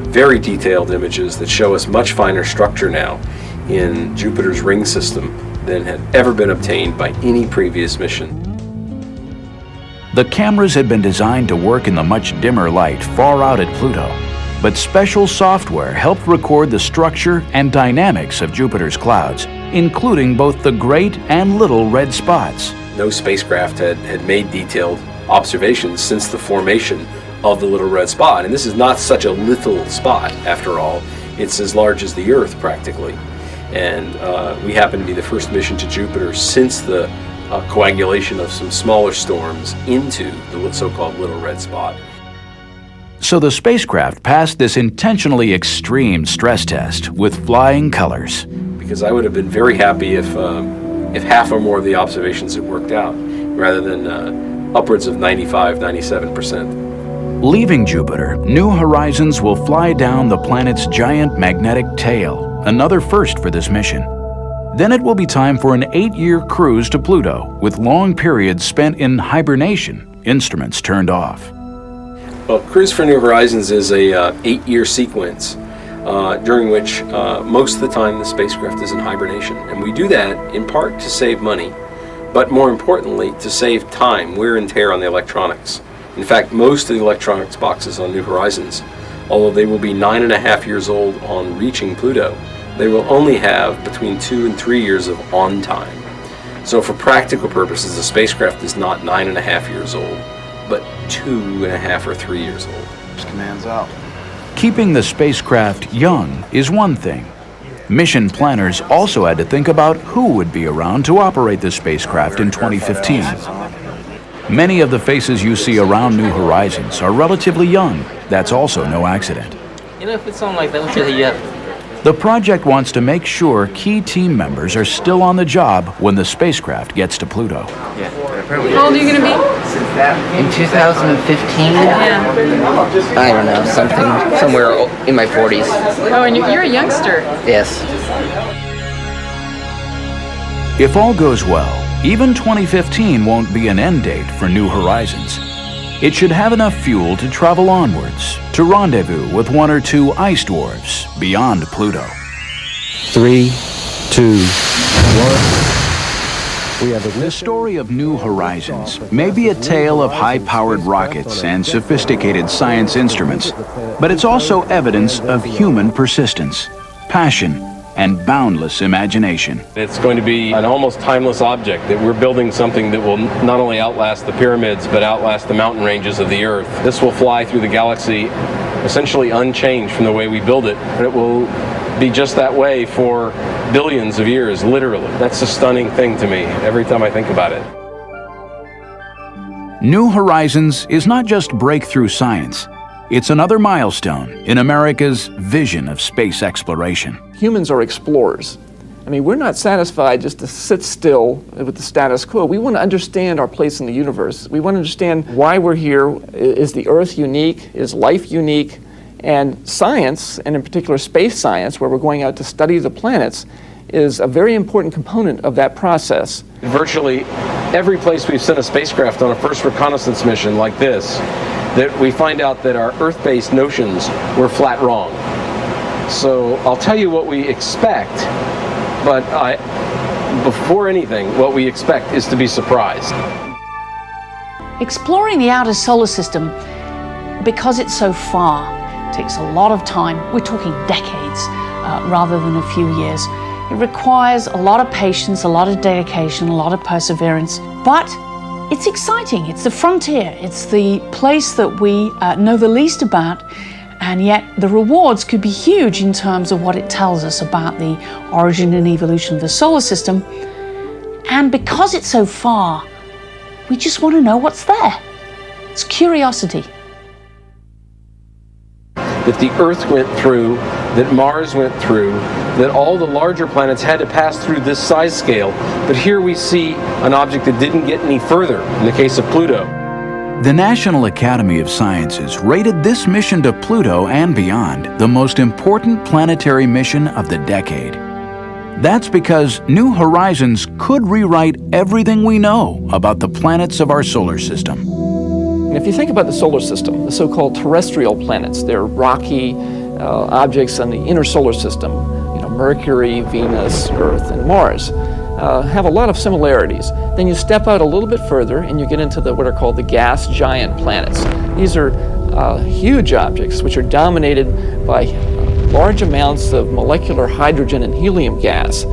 [SPEAKER 2] very detailed images that show us much finer structure now in Jupiter's ring system than had ever been obtained by any previous mission.
[SPEAKER 1] The cameras had been designed to work in the much dimmer light far out at Pluto, but special software helped record the structure and dynamics of Jupiter's clouds, including both the great and little red spots.
[SPEAKER 2] No spacecraft had made detailed observations since the formation of the little red spot. And this is not such a little spot, after all. It's as large as the Earth, practically. And we happen to be the first mission to Jupiter since the coagulation of some smaller storms into the so-called little red spot.
[SPEAKER 1] So the spacecraft passed this intentionally extreme stress test with flying colors.
[SPEAKER 2] Because I would have been very happy if half or more of the observations had worked out, rather than upwards of 95, 97%.
[SPEAKER 1] Leaving Jupiter, New Horizons will fly down the planet's giant magnetic tail, another first for this mission. Then it will be time for an 8-year cruise to Pluto, with long periods spent in hibernation, instruments turned off.
[SPEAKER 2] Well, Cruise for New Horizons is a 8-year sequence during which most of the time the spacecraft is in hibernation. And we do that in part to save money, but more importantly to save time, wear and tear on the electronics. In fact, most of the electronics boxes on New Horizons, although they will be 9.5 years old on reaching Pluto, they will only have between 2 and 3 years of on time. So for practical purposes, the spacecraft is not 9.5 years old, but 2.5 or 3 years old.
[SPEAKER 26] Commands out.
[SPEAKER 1] Keeping the spacecraft young is one thing. Mission planners also had to think about who would be around to operate the spacecraft in 2015. Many of the faces you see around New Horizons are relatively young. That's also no accident.
[SPEAKER 22] You know, if it's something like that, we should hit you up.
[SPEAKER 1] The project wants to make sure key team members are still on the job when the spacecraft gets to Pluto.
[SPEAKER 18] How old are you going to be?
[SPEAKER 22] In 2015?
[SPEAKER 18] Yeah.
[SPEAKER 22] I don't know, somewhere in my 40s.
[SPEAKER 18] Oh, and you're a youngster.
[SPEAKER 22] Yes.
[SPEAKER 1] If all goes well, even 2015 won't be an end date for New Horizons. It should have enough fuel to travel onwards, to rendezvous with 1 or 2 ice dwarfs beyond Pluto.
[SPEAKER 3] 3, 2, 1.
[SPEAKER 1] The story of New Horizons may be a tale of high-powered rockets and sophisticated science instruments, but it's also evidence of human persistence, passion, and boundless imagination.
[SPEAKER 2] It's going to be an almost timeless object, that we're building something that will not only outlast the pyramids, but outlast the mountain ranges of the Earth. This will fly through the galaxy essentially unchanged from the way we build it, and it will be just that way for billions of years, literally. That's a stunning thing to me every time I think about it.
[SPEAKER 1] New Horizons is not just breakthrough science. It's another milestone in America's vision of space exploration.
[SPEAKER 5] Humans are explorers. I mean, we're not satisfied just to sit still with the status quo. We want to understand our place in the universe. We want to understand why we're here. Is the Earth unique? Is life unique? And science, and in particular space science, where we're going out to study the planets, is a very important component of that process.
[SPEAKER 2] Virtually every place we've sent a spacecraft on a first reconnaissance mission like this that we find out that our Earth-based notions were flat wrong. So I'll tell you what we expect, but before anything, what we expect is to be surprised.
[SPEAKER 7] Exploring the outer solar system, because it's so far, takes a lot of time. We're talking decades rather than a few years. It requires a lot of patience, a lot of dedication, a lot of perseverance, but it's exciting. It's the frontier. It's the place that we know the least about, and yet the rewards could be huge in terms of what it tells us about the origin and evolution of the solar system. And because it's so far, we just want to know what's there. It's curiosity.
[SPEAKER 2] That the Earth went through, that Mars went through, that all the larger planets had to pass through this size scale. But here we see an object that didn't get any further, in the case of Pluto.
[SPEAKER 1] The National Academy of Sciences rated this mission to Pluto and beyond the most important planetary mission of the decade. That's because New Horizons could rewrite everything we know about the planets of our solar system.
[SPEAKER 5] And if you think about the solar system, the so-called terrestrial planets, they're rocky objects in the inner solar system, Mercury, Venus, Earth, and Mars, have a lot of similarities. Then you step out a little bit further and you get into what are called the gas giant planets. These are huge objects which are dominated by large amounts of molecular hydrogen and helium gas.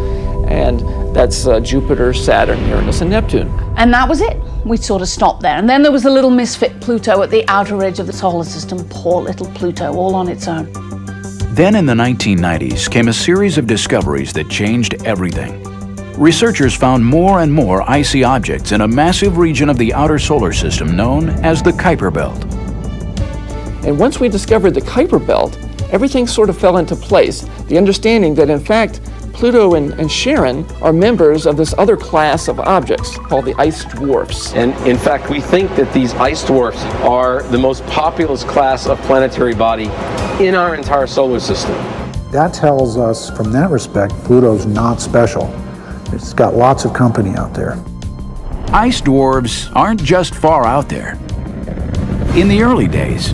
[SPEAKER 5] And that's Jupiter, Saturn, Uranus, and Neptune.
[SPEAKER 7] And that was it. We sort of stopped there. And then there was a little misfit Pluto at the outer edge of the solar system. Poor little Pluto, all on its own.
[SPEAKER 1] Then in the 1990s came a series of discoveries that changed everything. Researchers found more and more icy objects in a massive region of the outer solar system known as the Kuiper Belt.
[SPEAKER 5] And once we discovered the Kuiper Belt, everything sort of fell into place. The understanding that in fact Pluto and Charon are members of this other class of objects called the ice dwarfs.
[SPEAKER 2] And in fact, we think that these ice dwarfs are the most populous class of planetary body in our entire solar system.
[SPEAKER 8] That tells us, from that respect, Pluto's not special. It's got lots of company out there.
[SPEAKER 1] Ice dwarfs aren't just far out there. In the early days,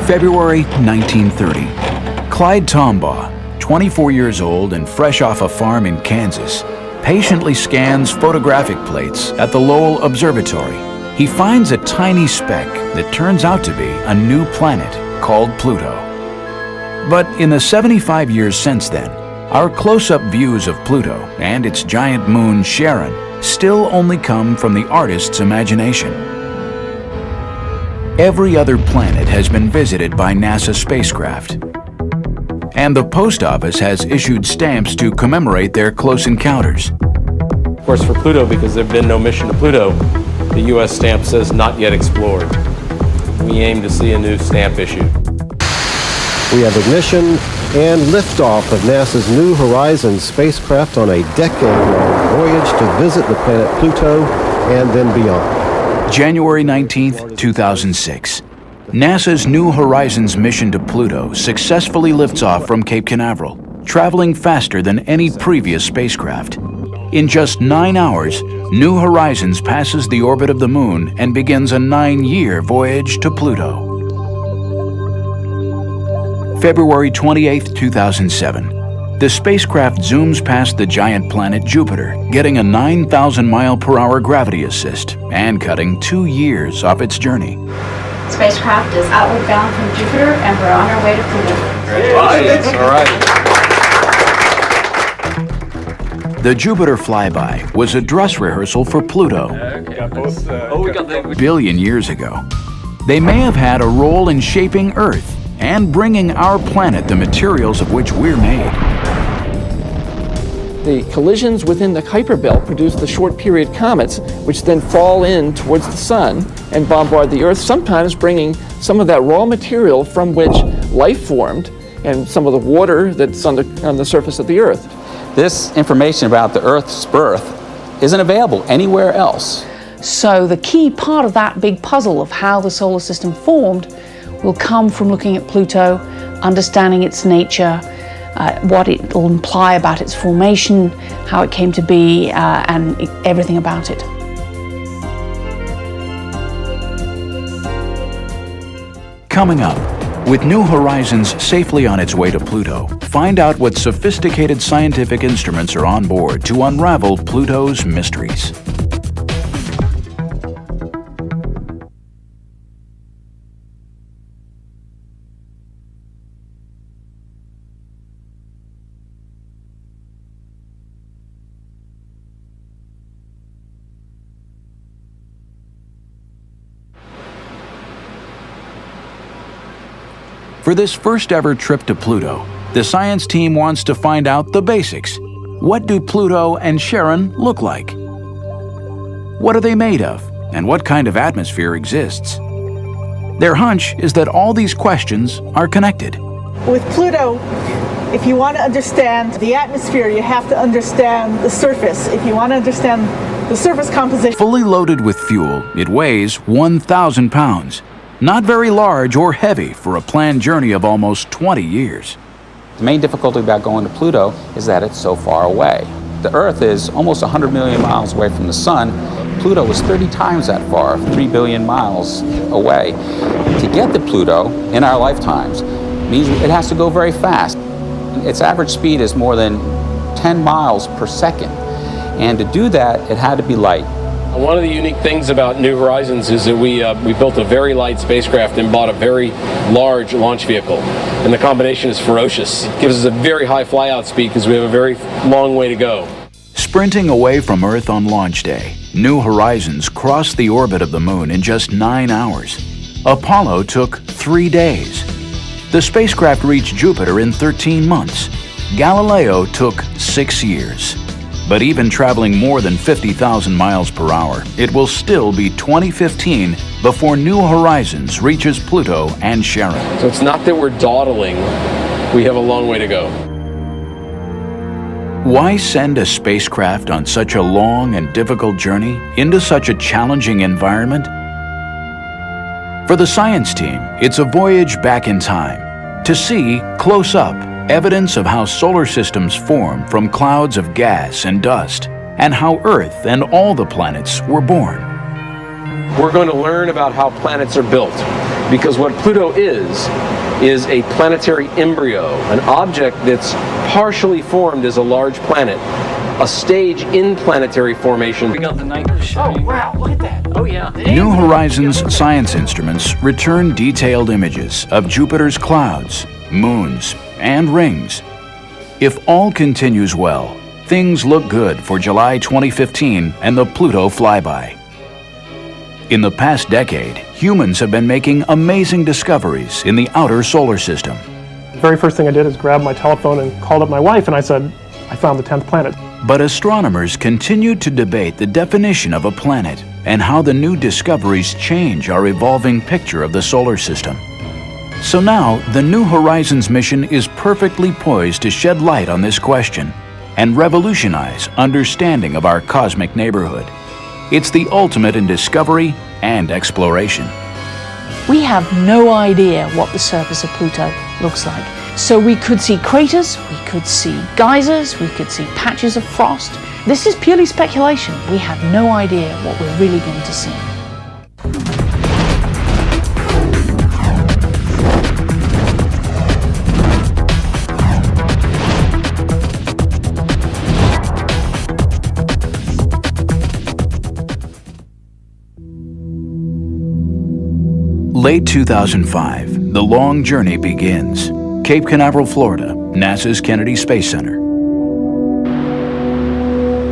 [SPEAKER 1] February 1930. Clyde Tombaugh, 24 years old and fresh off a farm in Kansas, patiently scans photographic plates at the Lowell Observatory. He finds a tiny speck that turns out to be a new planet called Pluto. But in the 75 years since then, our close-up views of Pluto and its giant moon Charon still only come from the artist's imagination. Every other planet has been visited by NASA spacecraft. And the post office has issued stamps to commemorate their close encounters.
[SPEAKER 2] Of course, for Pluto, because there have been no mission to Pluto, the U.S. stamp says not yet explored. We aim to see a new stamp issued.
[SPEAKER 9] We have ignition and liftoff of NASA's New Horizons spacecraft on a decade-long voyage to visit the planet Pluto and then beyond.
[SPEAKER 1] January 19th, 2006. NASA's New Horizons mission to Pluto successfully lifts off from Cape Canaveral, traveling faster than any previous spacecraft. In just 9 hours, New Horizons passes the orbit of the Moon and begins a 9-year voyage to Pluto. February 28, 2007. The spacecraft zooms past the giant planet Jupiter, getting a 9,000-mile-per-hour gravity assist and cutting 2 years off its journey.
[SPEAKER 23] Spacecraft is outward bound from Jupiter, and we're on our way to Pluto.
[SPEAKER 2] All right.
[SPEAKER 1] The Jupiter flyby was a dress rehearsal for Pluto. Billion years ago. They may have had a role in shaping Earth and bringing our planet the materials of which we're made.
[SPEAKER 5] The collisions within the Kuiper Belt produce the short-period comets, which then fall in towards the sun and bombard the Earth, sometimes bringing some of that raw material from which life formed and some of the water that's on the surface of the Earth.
[SPEAKER 10] This information about the Earth's birth isn't available anywhere else.
[SPEAKER 7] So the key part of that big puzzle of how the solar system formed will come from looking at Pluto, understanding its nature, what it will imply about its formation, how it came to be, and everything about it.
[SPEAKER 1] Coming up, with New Horizons safely on its way to Pluto, find out what sophisticated scientific instruments are on board to unravel Pluto's mysteries. For this first ever trip to Pluto, the science team wants to find out the basics. What do Pluto and Charon look like? What are they made of, and what kind of atmosphere exists? Their hunch is that all these questions are connected.
[SPEAKER 6] With Pluto, if you want to understand the atmosphere, you have to understand the surface. If you want to understand the surface composition.
[SPEAKER 1] Fully loaded with fuel, it weighs 1,000 pounds. Not very large or heavy for a planned journey of almost 20 years.
[SPEAKER 10] The main difficulty about going to Pluto is that it's so far away. The Earth is almost 100 million miles away from the Sun. Pluto is 30 times that far, 3 billion miles away. To get to Pluto in our lifetimes means it has to go very fast. Its average speed is more than 10 miles per second. And to do that, it had to be light.
[SPEAKER 2] One of the unique things about New Horizons is that we built a very light spacecraft and bought a very large launch vehicle. And the combination is ferocious. It gives us a very high flyout speed because we have a very long way to go.
[SPEAKER 1] Sprinting away from Earth on launch day, New Horizons crossed the orbit of the Moon in just 9 hours. Apollo took 3 days. The spacecraft reached Jupiter in 13 months. Galileo took 6 years. But even traveling more than 50,000 miles per hour, it will still be 2015 before New Horizons reaches Pluto and Charon.
[SPEAKER 2] So it's not that we're dawdling, we have a long way to go.
[SPEAKER 1] Why send a spacecraft on such a long and difficult journey into such a challenging environment? For the science team, it's a voyage back in time to see, close up, evidence of how solar systems form from clouds of gas and dust, and how Earth and all the planets were born.
[SPEAKER 2] We're going to learn about how planets are built, because what Pluto is a planetary embryo, an object that's partially formed as a large planet, a stage in planetary formation.
[SPEAKER 5] We got the night show. Oh wow, look at that. Oh yeah.
[SPEAKER 1] New Horizons science instruments return detailed images of Jupiter's clouds, moons, and rings. If all continues well, things look good for July 2015 and the Pluto flyby. In the past decade, humans have been making amazing discoveries in the outer solar system.
[SPEAKER 11] The very first thing I did is grab my telephone and called up my wife, and I said, I found the 10th planet.
[SPEAKER 1] But astronomers continued to debate the definition of a planet and how the new discoveries change our evolving picture of the solar system. So now, the New Horizons mission is perfectly poised to shed light on this question and revolutionize understanding of our cosmic neighborhood. It's the ultimate in discovery and exploration.
[SPEAKER 7] We have no idea what the surface of Pluto looks like. So we could see craters, we could see geysers, we could see patches of frost. This is purely speculation. We have no idea what we're really going to see.
[SPEAKER 1] Late 2005, the long journey begins. Cape Canaveral, Florida, NASA's Kennedy Space Center.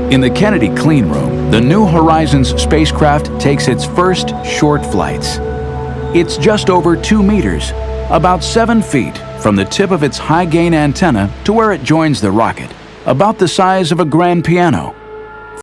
[SPEAKER 1] In the Kennedy clean room, the New Horizons spacecraft takes its first short flights. It's just over 2 meters, about 7 feet from the tip of its high-gain antenna to where it joins the rocket, about the size of a grand piano.